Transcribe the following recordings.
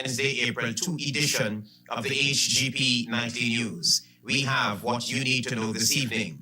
Wednesday, April 2 edition of the HGP Nightly News. We have what you need to know this evening.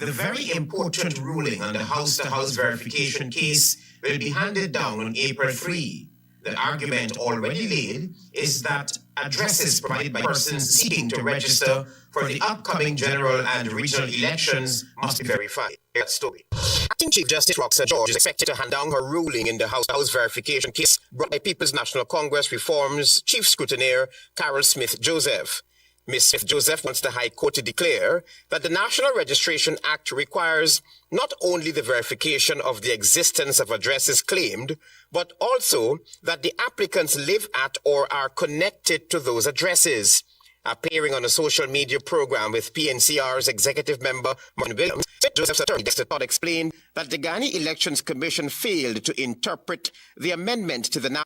The very important ruling on the house-to-house verification case will be handed down on April 3. The argument already laid is that addresses provided by persons seeking to register for the upcoming general and regional elections must be verified. That story. Acting Chief Justice Roxanne George is expected to hand down her ruling in the house-to-house verification case brought by People's National Congress Reform's Chief Scrutineer Carol Smith-Joseph. Ms. Smith-Joseph wants the High Court to declare that the National Registration Act requires not only the verification of the existence of addresses claimed, but also that the applicants live at or are connected to those addresses. Appearing on a social media program with PNCR's executive member, Martin Williams, Joseph's attorney, Dexter Todd, explained that the Guyana Elections Commission failed to interpret the amendment to the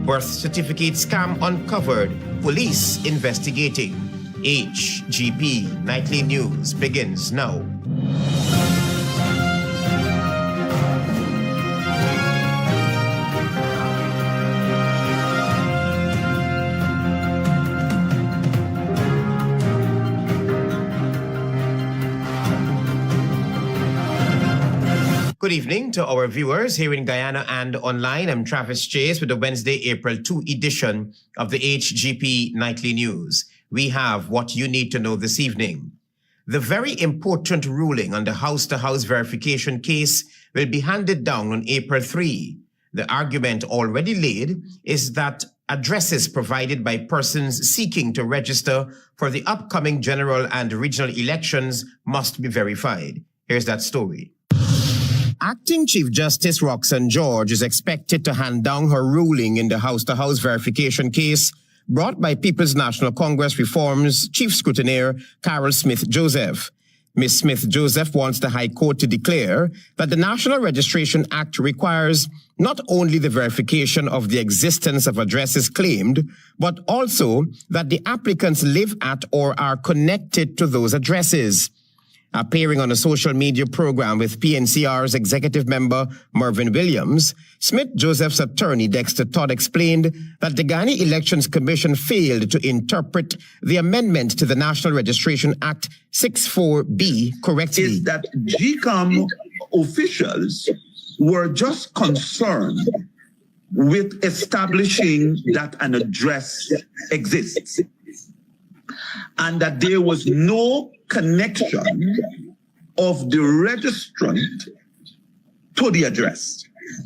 Birth certificate scam uncovered. Police investigating. HGP Nightly News begins now. Good evening to our viewers here in Guyana and online. I'm Travis Chase with the Wednesday, April 2 edition of the HGP Nightly News. We have what you need to know this evening. The very important ruling on the house-to-house verification case will be handed down on April 3. The argument already laid is that addresses provided by persons seeking to register for the upcoming general and regional elections must be verified. Here's that story. Acting Chief Justice Roxanne George is expected to hand down her ruling in the house-to-house verification case brought by People's National Congress Reform's Chief Scrutineer Carol Smith-Joseph. Ms. Smith-Joseph wants the High Court to declare that the National Registration Act requires not only the verification of the existence of addresses claimed, but also that the applicants live at or are connected to those addresses. Appearing on a social media program with PNCR's executive member, Marvin Williams, Smith-Joseph's attorney, Dexter Todd, explained that the Guyana Elections Commission failed to interpret the amendment to the National Registration Act 64B correctly. Is that GCOM officials were just concerned with establishing that an address exists and that there was no connection of the registrant to the address.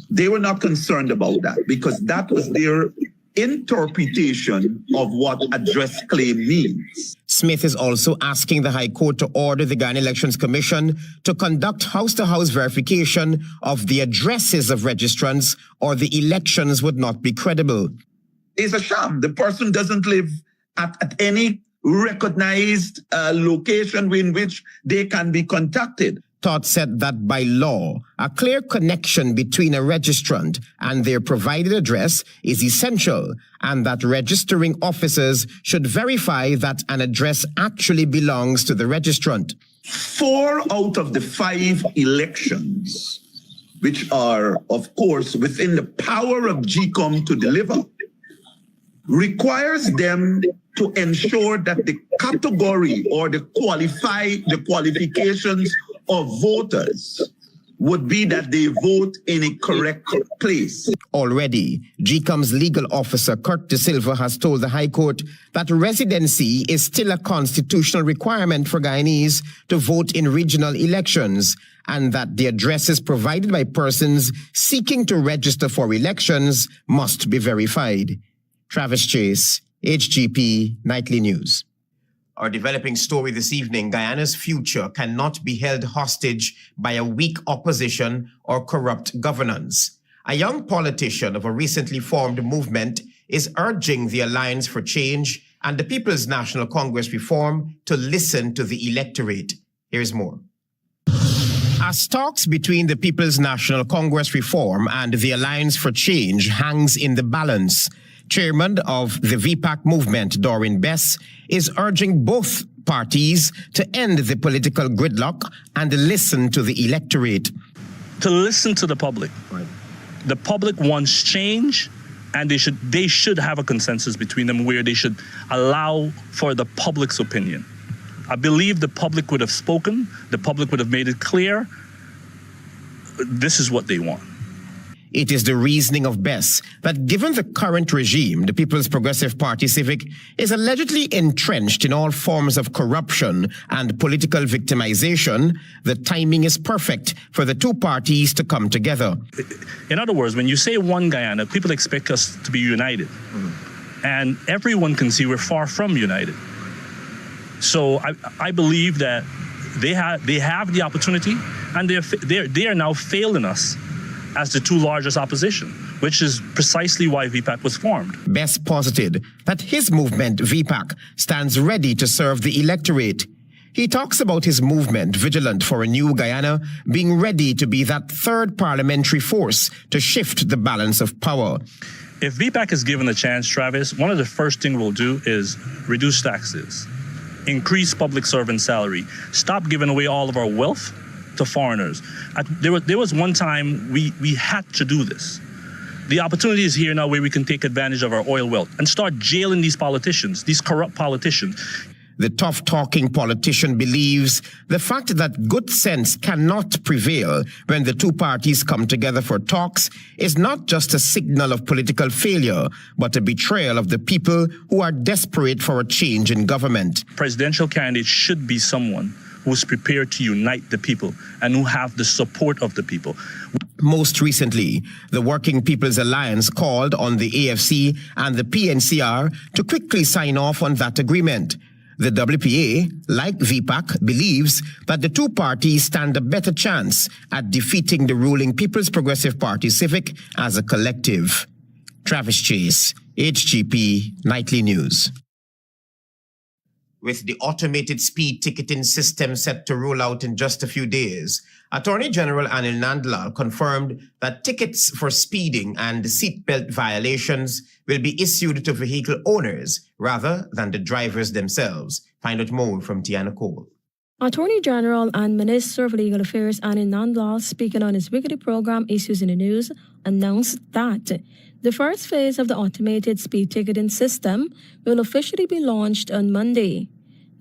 They were not concerned about that because that was their interpretation of what address claim means. Smith is also asking the High Court to order the Guyana Elections Commission to conduct house-to-house verification of the addresses of registrants, or the elections would not be credible. It's a sham. The person doesn't live at any recognized location in which they can be contacted. Todd said that by law, a clear connection between a registrant and their provided address is essential, and that registering officers should verify that an address actually belongs to the registrant. 4 out of the 5 elections, which are, of course, within the power of GCOM to deliver, requires them to ensure that the category or the qualifications of voters would be that they vote in a correct place. Already, GCOM's legal officer, Kurt De Silva, has told the High Court that residency is still a constitutional requirement for Guyanese to vote in regional elections, and that the addresses provided by persons seeking to register for elections must be verified. Travis Chase, HGP Nightly News. Our developing story this evening: Guyana's future cannot be held hostage by a weak opposition or corrupt governance. A young politician of a recently formed movement is urging the Alliance for Change and the People's National Congress Reform to listen to the electorate. Here's more. As talks between the People's National Congress Reform and the Alliance for Change hangs in the balance, Chairman of the VPAC movement, Doreen Bess, is urging both parties to end the political gridlock and listen to the electorate. to listen to the public. Right. The public wants change, and they should have a consensus between them where they should allow for the public's opinion. I believe the public would have spoken, the public would have made it clear, this is what they want. It is the reasoning of Bess that given the current regime, the People's Progressive Party Civic is allegedly entrenched in all forms of corruption and political victimization, the timing is perfect for the two parties to come together. In other words, when you say one Guyana, people expect us to be united. And everyone can see we're far from united. So I believe that they have the opportunity, and they are now failing us as the two largest opposition, which is precisely why VPAC was formed. Bess posited that his movement, VPAC, stands ready to serve the electorate. He talks about his movement, Vigilant for a New Guyana, being ready to be that third parliamentary force to shift the balance of power. If VPAC is given a chance, Travis, one of the first things we'll do is reduce taxes, increase public servant salary, stop giving away all of our wealth to foreigners. There was one time we had to do this. The opportunity is here now where we can take advantage of our oil wealth and start jailing these politicians, these corrupt politicians. The tough-talking politician believes the fact that good sense cannot prevail when the two parties come together for talks is not just a signal of political failure, but a betrayal of the people who are desperate for a change in government. Presidential candidate should be someone who's prepared to unite the people and who have the support of the people. Most recently, the Working People's Alliance called on the AFC and the PNCR to quickly sign off on that agreement. The WPA, like VPAC, believes that the two parties stand a better chance at defeating the ruling People's Progressive Party Civic as a collective. Travis Chase, HGP Nightly News. With the automated speed ticketing system set to roll out in just a few days, Attorney General Anil Nandlal confirmed that tickets for speeding and seatbelt violations will be issued to vehicle owners rather than the drivers themselves. Find out more from Tiana Cole. Attorney General and Minister of Legal Affairs Anil Nandlal, speaking on his weekly program Issues in the News, announced that the first phase of the automated speed ticketing system will officially be launched on Monday.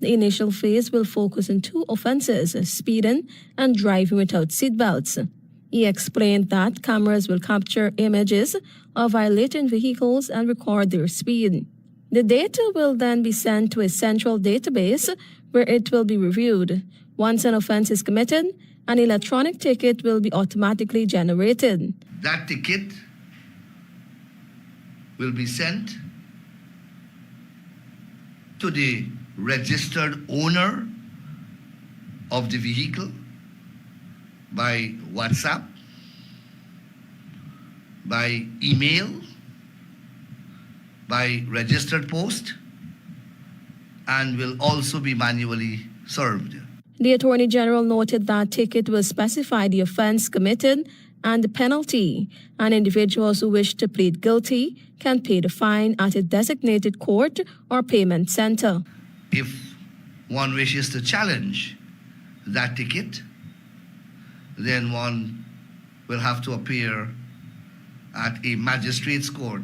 The initial phase will focus on two offenses, speeding and driving without seatbelts. He explained that cameras will capture images of violating vehicles and record their speed. The data will then be sent to a central database where it will be reviewed. Once an offense is committed, an electronic ticket will be automatically generated. That ticket will be sent to the registered owner of the vehicle by WhatsApp, by email, by registered post, and will also be manually served. The Attorney General noted that ticket will specify the offense committed and the penalty, and individuals who wish to plead guilty can pay the fine at a designated court or payment center. If one wishes to challenge that ticket, then one will have to appear at a magistrate's court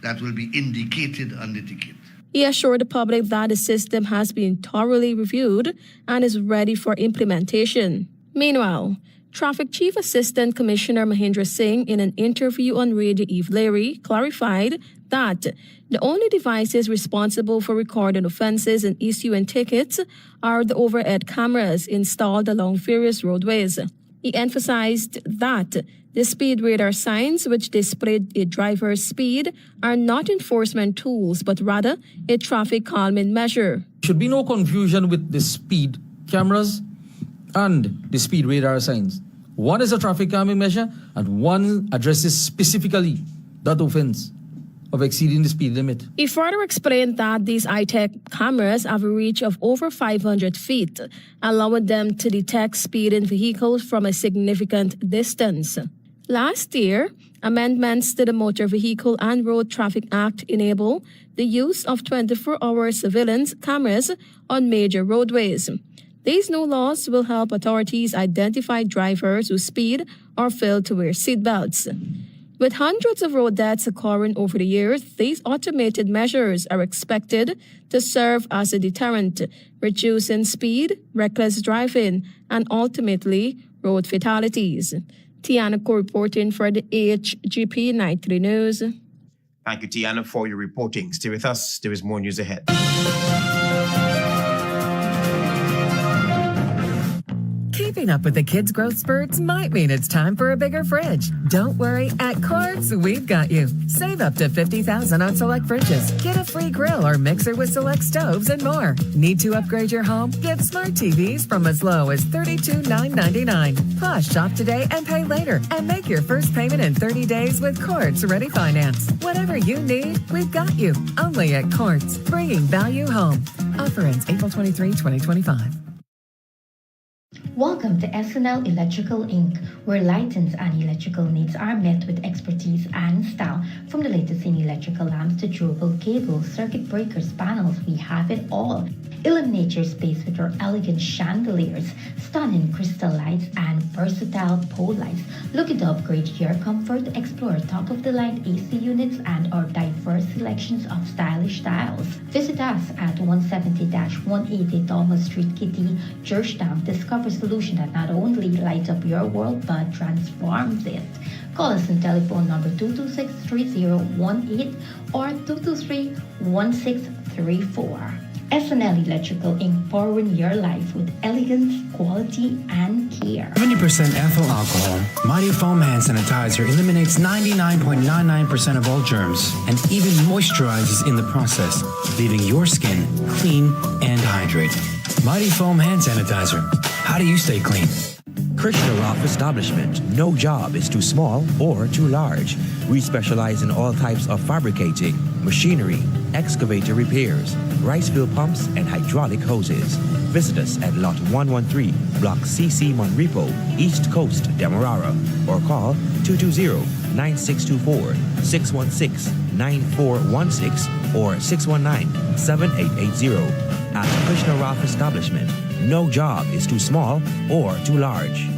that will be indicated on the ticket. He assured the public that the system has been thoroughly reviewed and is ready for implementation. Meanwhile, Traffic Chief Assistant Commissioner Mahindra Singh, in an interview on Radio Eve Larry, clarified that the only devices responsible for recording offenses and issuing tickets are the overhead cameras installed along various roadways. He emphasized that the speed radar signs, which display a driver's speed, are not enforcement tools, but rather a traffic calming measure. There should be no confusion with the speed cameras and the speed radar signs. One is a traffic calming measure, and one addresses specifically that offense of exceeding the speed limit. He further explained that these high-tech cameras have a reach of over 500 feet, allowing them to detect speeding vehicles from a significant distance. Last year, amendments to the Motor Vehicle and Road Traffic Act enable the use of 24-hour surveillance cameras on major roadways. These new laws will help authorities identify drivers who speed or fail to wear seatbelts. With hundreds of road deaths occurring over the years, these automated measures are expected to serve as a deterrent, reducing speed, reckless driving, and ultimately road fatalities. Tiana Ko reporting for the HGP Nightly News. Thank you, Tiana, for your reporting. Stay with us. There is more news ahead. Keeping up with the kids' growth spurts might mean it's time for a bigger fridge. Don't worry, at Quartz, we've got you. Save up to $50,000 on select fridges. Get a free grill or mixer with select stoves and more. Need to upgrade your home? Get smart TVs from as low as $32,999. Plus, shop today and pay later. And make your first payment in 30 days with Quartz Ready Finance. Whatever you need, we've got you. Only at Quartz, bringing value home. Offer ends April 23, 2025. Welcome to SNL Electrical Inc., where lighting and electrical needs are met with expertise and style. From the latest in electrical lamps to durable cables, circuit breakers, panels, we have it all. Illuminate your space with our elegant chandeliers, stunning crystal lights, and versatile pole lights. Looking to upgrade your comfort? Explore top-of-the-line AC units and our diverse selections of stylish styles. Visit us at 170-180 Thomas Street, Kitty, Georgetown. Discover a solution that not only lights up your world but transforms it. Call us on telephone number 226-3018 or 223-1634. SNL Electrical Inc., powering your life with elegance, quality, and care. 70% ethyl alcohol, Mighty Foam Hand Sanitizer eliminates 99.99% of all germs and even moisturizes in the process, leaving your skin clean and hydrated. Mighty Foam Hand Sanitizer. How do you stay clean? Krishna Rock Establishment. No job is too small or too large. We specialize in all types of fabricating, machinery, excavator repairs, rice fill pumps, and hydraulic hoses. Visit us at Lot 113, Block CC Monrepo, East Coast, Demerara, or call 220-9624, 616-9416, or 619-7880. At Krishna Rock Establishment, no job is too small or too large.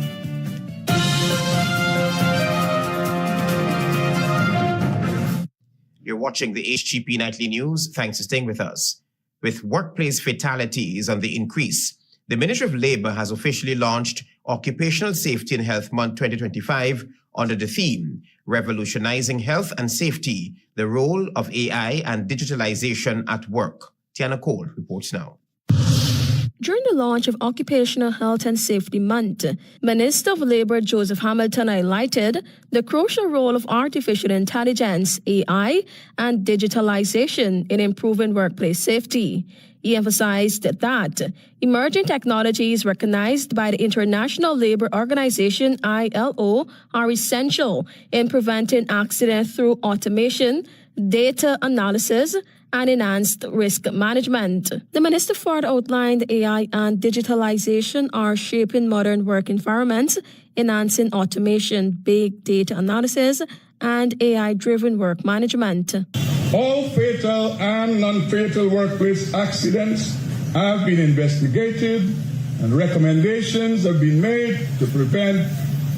You're watching the HGP Nightly News. Thanks for staying with us. With workplace fatalities on the increase, the Ministry of Labour has officially launched Occupational Safety and Health Month 2025 under the theme, Revolutionizing Health and Safety, the Role of AI and Digitalization at Work. Tiana Cole reports now. During the launch of Occupational Health and Safety Month, Minister of Labour Joseph Hamilton highlighted the crucial role of artificial intelligence, AI, and digitalization in improving workplace safety. He emphasized that emerging technologies recognized by the International Labour Organization, ILO, are essential in preventing accidents through automation, data analysis, and enhanced risk management. The minister further outlined AI and digitalization are shaping modern work environments, enhancing automation, big data analysis, and AI-driven work management. All fatal and non-fatal workplace accidents have been investigated and recommendations have been made to prevent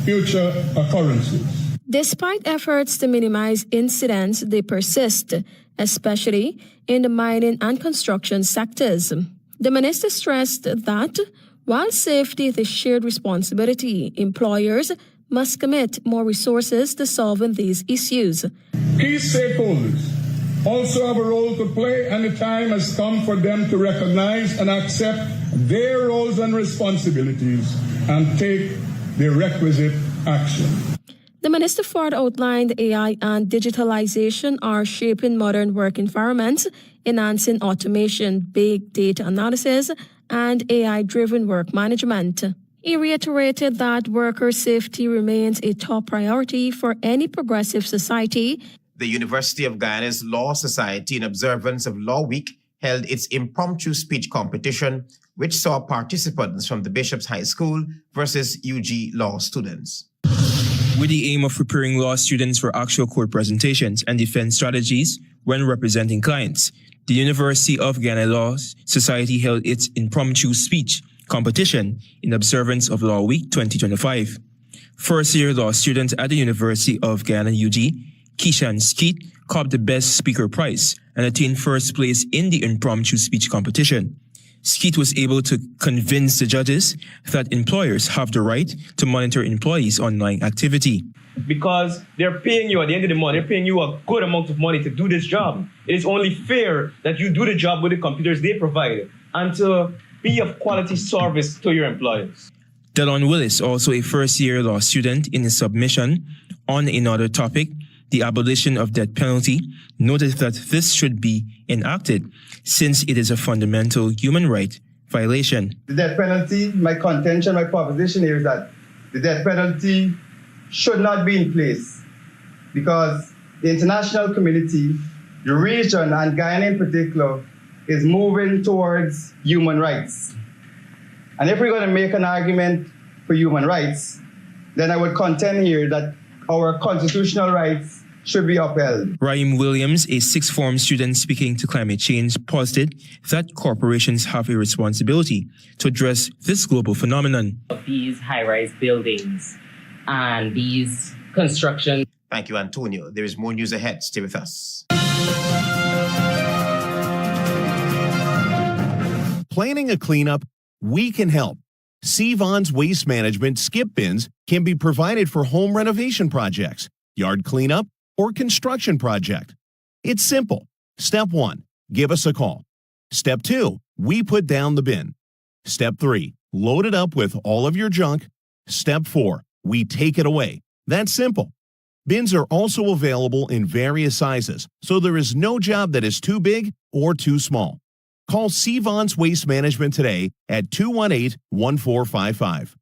future occurrences. Despite efforts to minimize incidents, they persist, especially in the mining and construction sectors. The minister stressed that while safety is a shared responsibility, employers must commit more resources to solving these issues. Key stakeholders also have a role to play, and the time has come for them to recognize and accept their roles and responsibilities and take the requisite action. The minister further outlined AI and digitalization are shaping modern work environments, enhancing automation, big data analysis, and AI-driven work management. He reiterated that worker safety remains a top priority for any progressive society. The University of Guyana's Law Society, in observance of Law Week, held its impromptu speech competition, which saw participants from the Bishop's High School versus UG Law students. With the aim of preparing law students for actual court presentations and defense strategies when representing clients, the University of Guyana Law Society held its impromptu speech competition in observance of Law Week 2025. First-year law student at the University of Guyana, UG, Keishan Skeet, copped the Best Speaker prize and attained first place in the impromptu speech competition. Skeet was able to convince the judges that employers have the right to monitor employees' online activity. Because they're paying you at the end of the month, they're paying you a good amount of money to do this job. It is only fair that you do the job with the computers they provide and to be of quality service to your employers. Delon Willis, also a first-year law student, in his submission on another topic, the abolition of death penalty, noted that this should be enacted since it is a fundamental human right violation. The death penalty, my contention, my proposition here is that the death penalty should not be in place because the international community, the region, and Guyana in particular, is moving towards human rights. And if we're going to make an argument for human rights, then I would contend here that our constitutional rights should be upheld. Raheem Williams, a sixth form student speaking to climate change, posited that corporations have a responsibility to address this global phenomenon. These high-rise buildings and these construction. Thank you, Antonio. There is more news ahead. Stay with us. Planning a cleanup? We can help. Sevon's Waste Management skip bins can be provided for home renovation projects, yard cleanup, or construction project. It's simple. Step 1, give us a call. Step 2, we put down the bin. Step 3, load it up with all of your junk. Step 4, we take it away. That's simple. Bins are also available in various sizes, so there is no job that is too big or too small. Call Sevon's Waste Management today at 218-1455.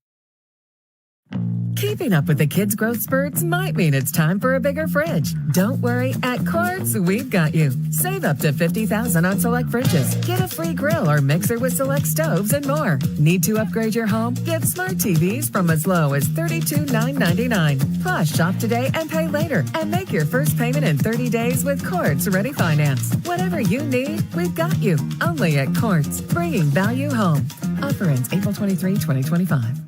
Keeping up with the kids' growth spurts might mean it's time for a bigger fridge. Don't worry, at Quartz, we've got you. Save up to $50,000 on select fridges. Get a free grill or mixer with select stoves and more. Need to upgrade your home? Get smart TVs from as low as $32,999. Plus, shop today and pay later. And make your first payment in 30 days with Quartz Ready Finance. Whatever you need, we've got you. Only at Quartz, bringing value home. Offer ends April 23, 2025.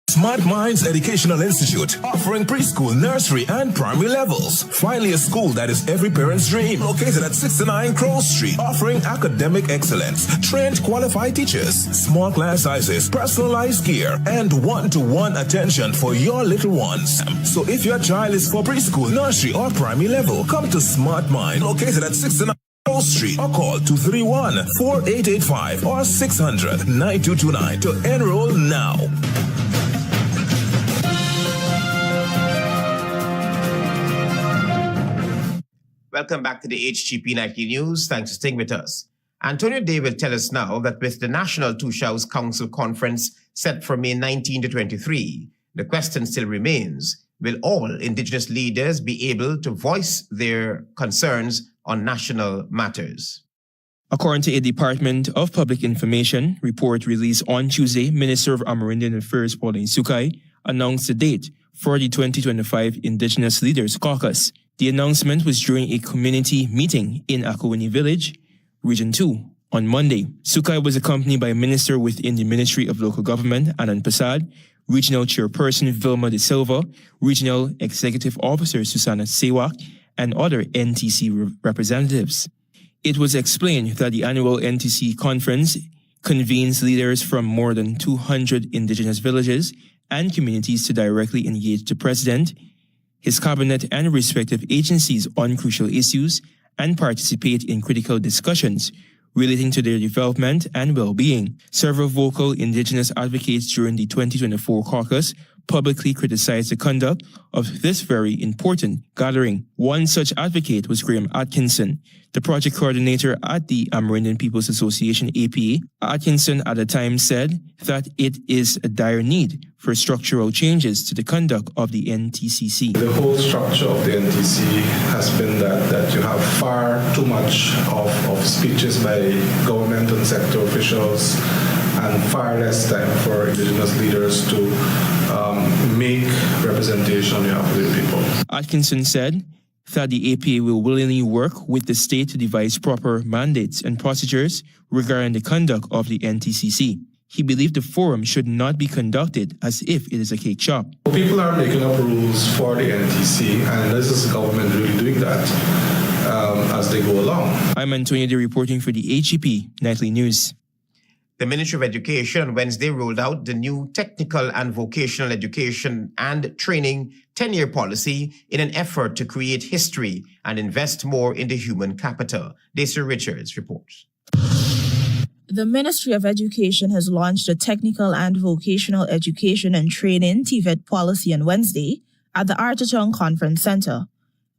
Smart Minds Educational Institute, offering preschool, nursery, and primary levels. Finally, a school that is every parent's dream. Located at 69 Crow Street, offering academic excellence, trained qualified teachers, small class sizes, personalized care, and one-to-one attention for your little ones. So if your child is for preschool, nursery, or primary level, come to Smart Mind, located at 69 Crow Street, or call 231-4885 or 600-9229 to enroll now. Welcome back to the HGP Nightly News. Thanks for staying with us. Antonio Day will tell us now that with the National Two-Shows Council Conference set for May 19 to 23, the question still remains, will all Indigenous leaders be able to voice their concerns on national matters? According to a Department of Public Information report released on Tuesday, Minister of Amerindian Affairs Pauline Sukai announced the date for the 2025 Indigenous Leaders Caucus. The announcement was during a community meeting in Akawini Village, Region 2, on Monday. Sukai was accompanied by a minister within the Ministry of Local Government, Anand Prasad, Regional Chairperson Vilma De Silva, Regional Executive Officer Susanna Sewak, and other NTC representatives. It was explained that the annual NTC conference convenes leaders from more than 200 Indigenous villages and communities to directly engage the President, his cabinet, and respective agencies on crucial issues and participate in critical discussions relating to their development and well-being. Several vocal Indigenous advocates during the 2024 caucus publicly criticized the conduct of this very important gathering. One such advocate was Graham Atkinson, the project coordinator at the Amerindian People's Association, APA. Atkinson at the time said that it is a dire need for structural changes to the conduct of the NTCC. The whole structure of the NTC has been that you have far too much of speeches by government and sector officials and far less time for Indigenous leaders to make representation on behalf of the people. Atkinson said that the APA will willingly work with the state to devise proper mandates and procedures regarding the conduct of the NTCC. he believed the forum should not be conducted as if it is a cake shop. People are making up rules for the NTC, and this is the government really doing that as they go along. I'm Antonio D reporting for the HGP Nightly News. The Ministry of Education on Wednesday rolled out the new Technical and Vocational Education and Training 10-year policy in an effort to create history and invest more in the human capital. Daisy Richards reports. The Ministry of Education has launched a Technical and Vocational Education and Training TVET policy on Wednesday at the Artachon Conference Center.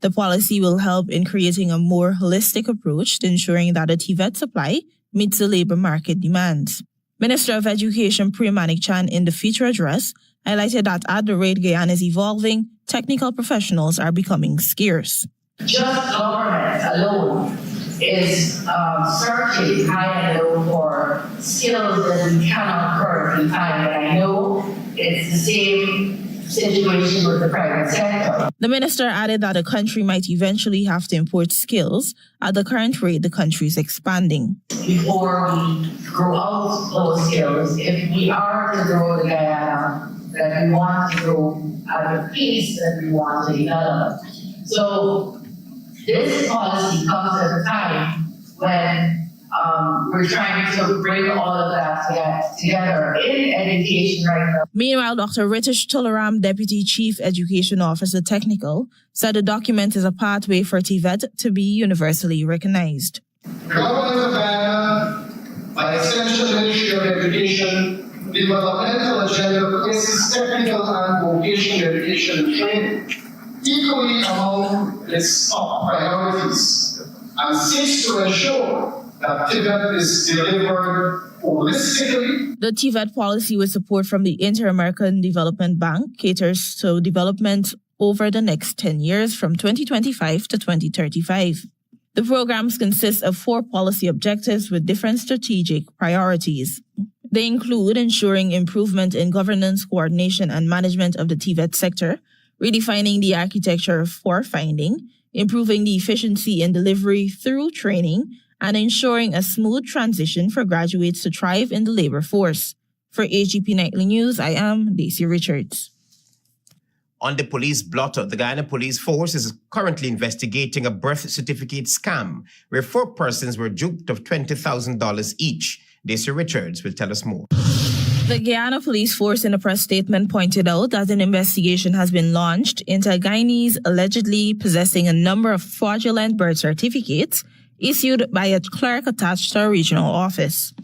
The policy will help in creating a more holistic approach to ensuring that the TVET supply meets the labor market demands. Minister of Education Premanik Chan in the feature address highlighted that at the rate Guyana is evolving, technical professionals are becoming scarce. Just government alone is searching high and low for skills that we cannot currently find. And I know it's the same situation with the private sector. The minister added that the country might eventually have to import skills at the current rate the country is expanding. Before we grow out those skills, if we are to grow the Guyana that we want to grow at a pace that we want to develop. So this policy comes at a time when we're trying to bring all of that together in education right now. Meanwhile, Dr. Ritesh Tularam, Deputy Chief Education Officer Technical, said the document is a pathway for TVET to be universally recognized. The government of Guyana, by extension the Ministry of Education, developmental agenda places technical and vocational education and training equally among its top priorities and seeks to ensure that TVET is delivered holistically. The TVET policy with support from the Inter-American Development Bank caters to development over the next 10 years from 2025 to 2035. The programs consist of 4 policy objectives with different strategic priorities. They include ensuring improvement in governance, coordination, and management of the TVET sector, redefining the architecture for finding, improving the efficiency in delivery through training, and ensuring a smooth transition for graduates to thrive in the labor force. For HGP Nightly News, I am Daisy Richards. On the police blotter, the Guyana Police Force is currently investigating a birth certificate scam where 4 persons were duped of $20,000 each. Daisy Richards will tell us more. The Guyana Police Force in a press statement pointed out that an investigation has been launched into a Guyanese allegedly possessing a number of fraudulent birth certificates issued by a clerk attached to a regional office.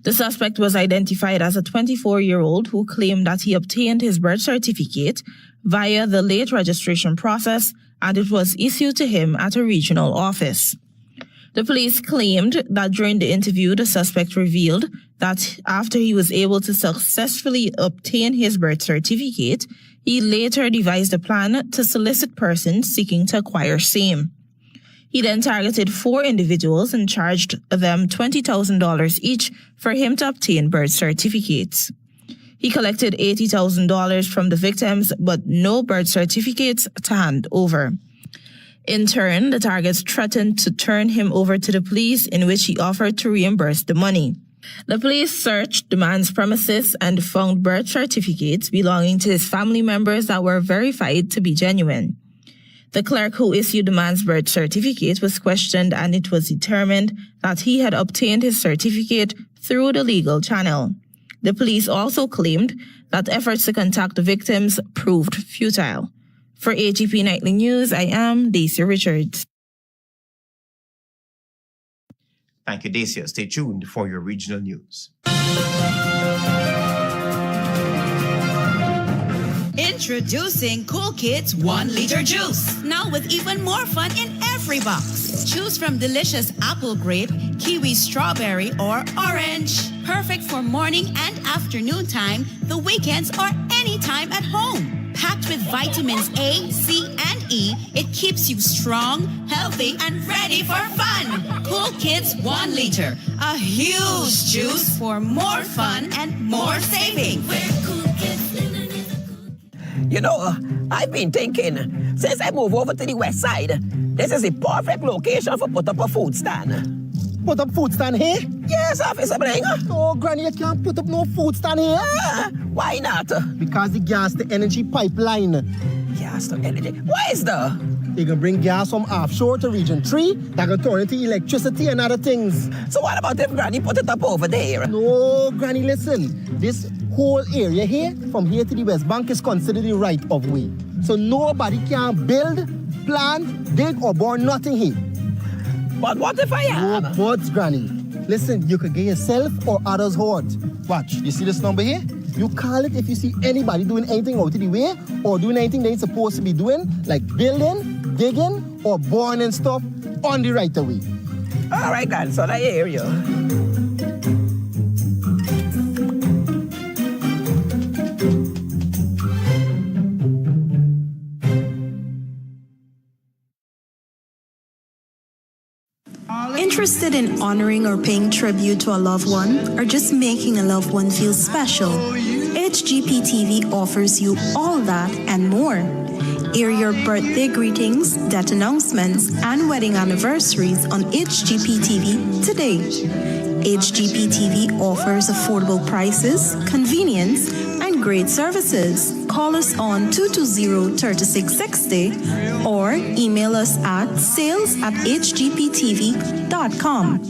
The suspect was identified as a 24-year-old who claimed that he obtained his birth certificate via the late registration process and it was issued to him at a regional office. The police claimed that during the interview, the suspect revealed that after he was able to successfully obtain his birth certificate, he later devised a plan to solicit persons seeking to acquire same. He then targeted 4 individuals and charged them $20,000 each for him to obtain birth certificates. He collected $80,000 from the victims, but no birth certificates to hand over. In turn, the targets threatened to turn him over to the police, in which he offered to reimburse the money. The police searched the man's premises and found birth certificates belonging to his family members that were verified to be genuine. The clerk who issued the man's birth certificate was questioned and it was determined that he had obtained his certificate through the legal channel. The police also claimed that efforts to contact the victims proved futile. For HGP Nightly News, I am Daisy Richards. Thank you, Dacia. Stay tuned for your regional news. Introducing Cool Kids 1-liter juice. Now with even more fun in every box. Choose from delicious apple grape, kiwi strawberry, or orange. Perfect for morning and afternoon time, the weekends, or any time at home. Packed with vitamins A, C, and E, it keeps you strong, healthy, and ready for fun. Cool Kids 1 liter. A huge juice for more fun and more saving. You know, I've been thinking, since I moved over to the west side, this is the perfect location for put up a food stand. put up food stand here? Yes, Officer Bling. No, Granny, you can't put up no food stand here. Why not? Because the gas to energy pipeline. Gas to energy? Why is that? They can bring gas from offshore to region 3 that can turn into electricity and other things. So what about if Granny put it up over there? No, Granny, listen. This whole area here, from here to the West Bank, is considered the right of way. So nobody can build, plant, dig, or burn nothing here. But what if I am? No buts, Granny. Listen, you could get yourself or others hurt. Watch, you see this number here? You call it if you see anybody doing anything out of the way or doing anything they ain't supposed to be doing, like building, digging, or burning stuff on the right of way. All right, grandson, I hear you. Interested in honoring or paying tribute to a loved one, or just making a loved one feel special? HGPTV offers you all that and more. Air your birthday greetings, death announcements, and wedding anniversaries on HGPTV today. HGPTV offers affordable prices, convenience, and great services. Call us on 220-3660 or email us at sales@hgptv.com.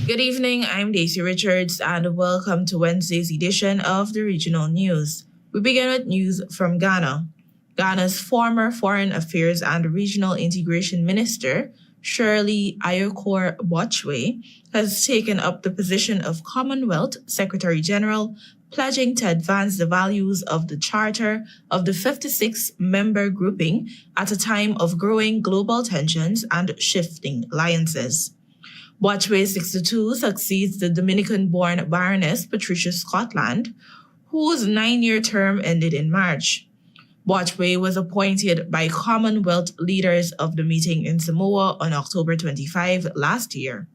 Good evening, I'm Daisy Richards, and welcome to Wednesday's edition of the Regional News. We begin with news from Ghana. Ghana's former Foreign Affairs and Regional Integration Minister, Shirley Ayokor Bochwe, has taken up the position of Commonwealth Secretary General, pledging to advance the values of the Charter of the 56-member grouping at a time of growing global tensions and shifting alliances. Bochwe, 62, succeeds the Dominican-born Baroness Patricia Scotland, whose 9-year term ended in March. Bochwe was appointed by Commonwealth leaders of the meeting in Samoa on October 25 last year.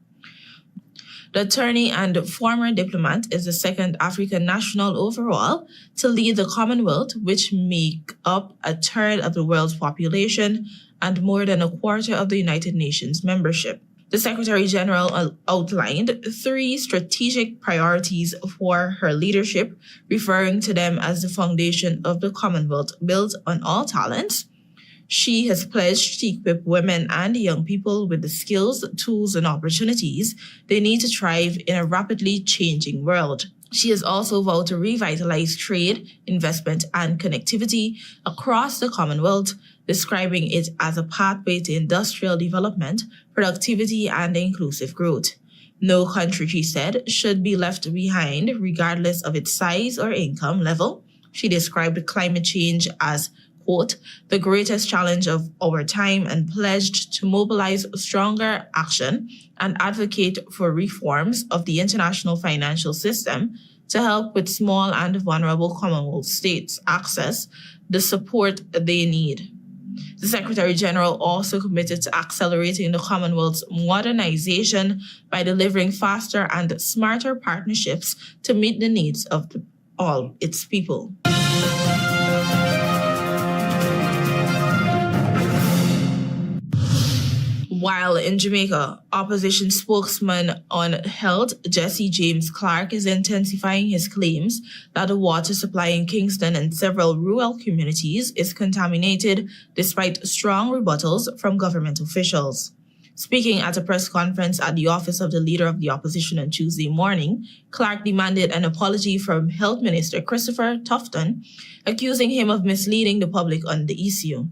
The attorney and former diplomat is the second African national overall to lead the Commonwealth, which make up a third of the world's population and more than a quarter of the United Nations membership. The Secretary General outlined 3 strategic priorities for her leadership, referring to them as the foundation of the Commonwealth built on all talents. She has pledged to equip women and young people with the skills, tools, and opportunities they need to thrive in a rapidly changing world. She has also vowed to revitalize trade, investment, and connectivity across the Commonwealth, describing it as a pathway to industrial development, productivity, and inclusive growth. No country, she said, should be left behind, regardless of its size or income level. She described climate change as, quote, the greatest challenge of our time, and pledged to mobilize stronger action and advocate for reforms of the international financial system to help with small and vulnerable Commonwealth states access the support they need. The Secretary General also committed to accelerating the Commonwealth's modernization by delivering faster and smarter partnerships to meet the needs of all its people. While in Jamaica, opposition spokesman on health Jesse James Clark is intensifying his claims that the water supply in Kingston and several rural communities is contaminated, despite strong rebuttals from government officials. Speaking at a press conference at the office of the Leader of the Opposition on Tuesday morning, Clark demanded an apology from Health Minister Christopher Tufton, accusing him of misleading the public on the issue.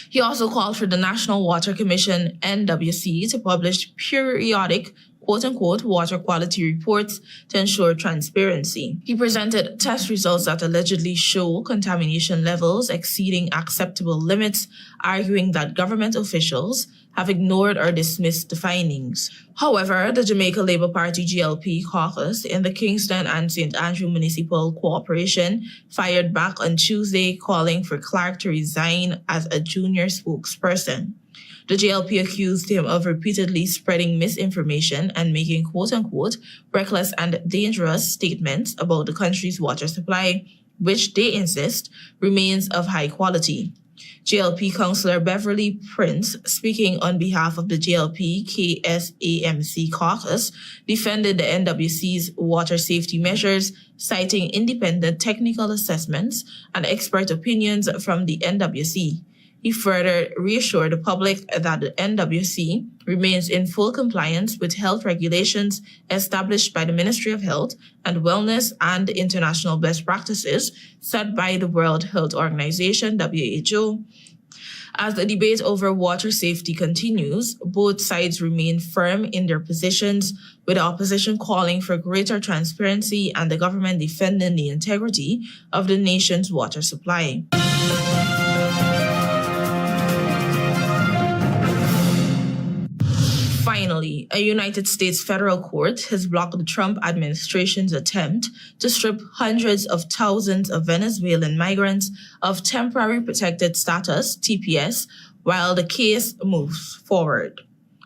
He also called for the National Water Commission, NWC, to publish periodic, quote-unquote, water quality reports to ensure transparency. He presented test results that allegedly show contamination levels exceeding acceptable limits, arguing that government officials have ignored or dismissed the findings. However, the Jamaica Labour Party GLP caucus in the Kingston and St. Andrew Municipal Corporation fired back on Tuesday, calling for Clark to resign as a junior spokesperson. The GLP accused him of repeatedly spreading misinformation and making quote-unquote reckless and dangerous statements about the country's water supply, which they insist remains of high quality. JLP Councillor Beverly Prince, speaking on behalf of the JLP KSAMC caucus, defended the NWC's water safety measures, citing independent technical assessments and expert opinions from the NWC. He further reassured the public that the NWC remains in full compliance with health regulations established by the Ministry of Health and Wellness and international best practices set by the World Health Organization, WHO. As the debate over water safety continues, both sides remain firm in their positions, with the opposition calling for greater transparency and the government defending the integrity of the nation's water supply. Finally, a United States federal court has blocked the Trump administration's attempt to strip hundreds of thousands of Venezuelan migrants of temporary protected status, TPS, while the case moves forward.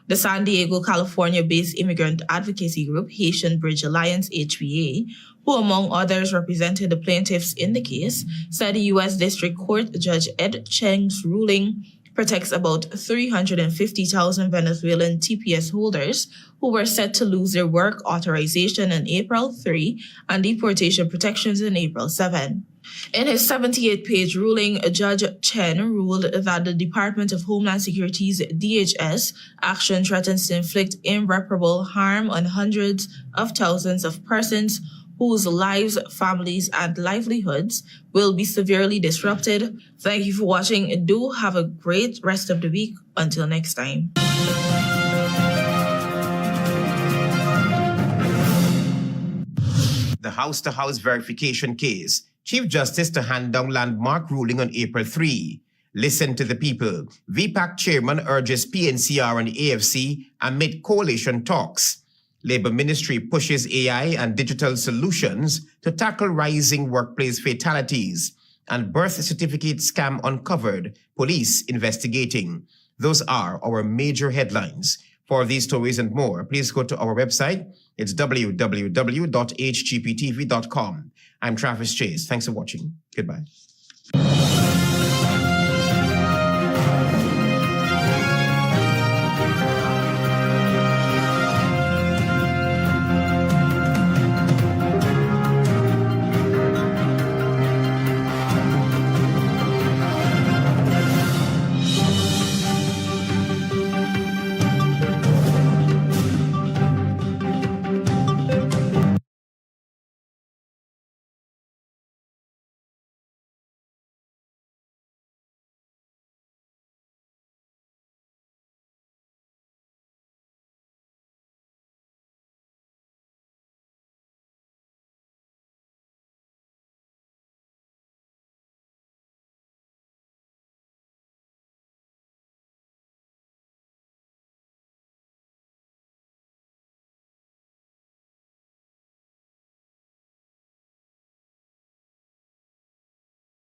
The San Diego, California-based immigrant advocacy group Haitian Bridge Alliance, HBA, who among others represented the plaintiffs in the case, said the U.S. District Court Judge Ed Cheng's ruling protects about 350,000 Venezuelan TPS holders who were set to lose their work authorization on April 3 and deportation protections on April 7. In his 78-page ruling, Judge Chen ruled that the Department of Homeland Security's DHS action threatens to inflict irreparable harm on hundreds of thousands of persons whose lives, families, and livelihoods will be severely disrupted. Thank you for watching. Do have a great rest of the week. Until next time. The house-to-house verification case. Chief Justice to hand down landmark ruling on April 3. Listen to the people. VPAC chairman urges PNCR and AFC amid coalition talks. Labour Ministry pushes AI and digital solutions to tackle rising workplace fatalities. And birth certificate scam uncovered, police investigating. Those are our major headlines. For these stories and more, please go to our website. It's www.hgptv.com. I'm Travis Chase. Thanks for watching. Goodbye.